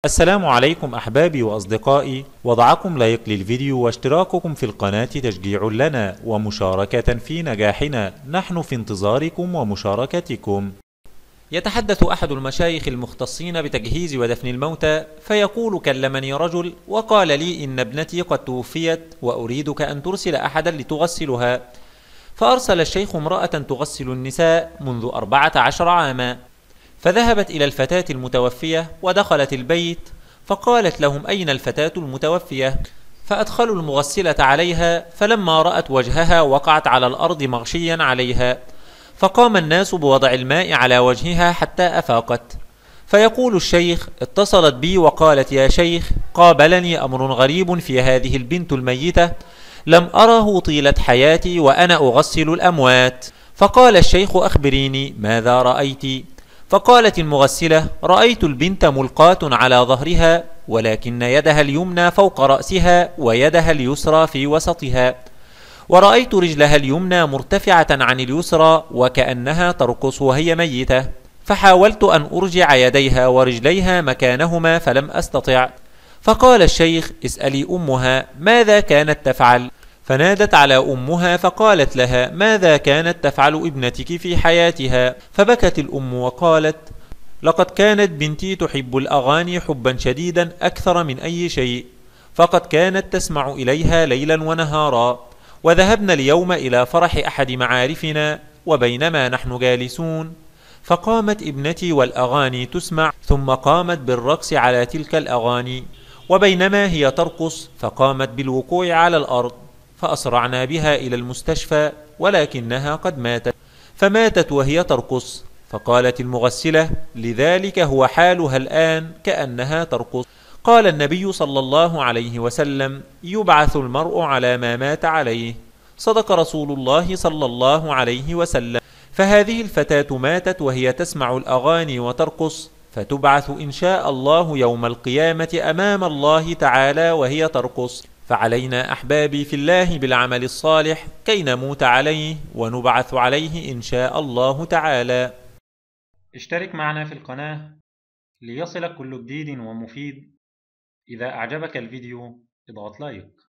السلام عليكم أحبابي وأصدقائي، وضعكم لايك للفيديو واشتراككم في القناة تشجيع لنا ومشاركة في نجاحنا. نحن في انتظاركم ومشاركتكم. يتحدث أحد المشايخ المختصين بتجهيز ودفن الموتى فيقول: كلمني رجل وقال لي إن ابنتي قد توفيت وأريدك أن ترسل أحدا لتغسلها. فأرسل الشيخ امرأة تغسل النساء منذ 14 عاما، فذهبت إلى الفتاة المتوفية ودخلت البيت، فقالت لهم: أين الفتاة المتوفية؟ فأدخلوا المغسلة عليها، فلما رأت وجهها وقعت على الأرض مغشيا عليها، فقام الناس بوضع الماء على وجهها حتى أفاقت. فيقول الشيخ: اتصلت بي وقالت: يا شيخ، قابلني أمر غريب في هذه البنت الميتة لم أره طيلة حياتي وأنا أغسل الأموات. فقال الشيخ: أخبريني ماذا رأيت؟ فقالت المغسلة: رأيت البنت ملقاة على ظهرها، ولكن يدها اليمنى فوق رأسها ويدها اليسرى في وسطها، ورأيت رجلها اليمنى مرتفعة عن اليسرى وكأنها ترقص وهي ميتة، فحاولت أن أرجع يديها ورجليها مكانهما فلم أستطع. فقال الشيخ: اسألي أمها ماذا كانت تفعل. فنادت على أمها فقالت لها: ماذا كانت تفعل ابنتك في حياتها؟ فبكت الأم وقالت: لقد كانت بنتي تحب الأغاني حبا شديدا أكثر من أي شيء، فقد كانت تسمع إليها ليلا ونهارا، وذهبنا اليوم إلى فرح أحد معارفنا، وبينما نحن جالسون فقامت ابنتي والأغاني تسمع، ثم قامت بالرقص على تلك الأغاني، وبينما هي ترقص فقامت بالوقوع على الأرض، فأسرعنا بها إلى المستشفى ولكنها قد ماتت، فماتت وهي ترقص. فقالت المغسلة: لذلك هو حالها الآن كأنها ترقص. قال النبي صلى الله عليه وسلم: يبعث المرء على ما مات عليه. صدق رسول الله صلى الله عليه وسلم. فهذه الفتاة ماتت وهي تسمع الأغاني وترقص، فتبعث إن شاء الله يوم القيامة أمام الله تعالى وهي ترقص. فعلينا أحبابي في الله بالعمل الصالح كي نموت عليه ونبعث عليه إن شاء الله تعالى. اشترك معنا في القناة ليصلك كل جديد ومفيد. إذا أعجبك الفيديو اضغط لايك.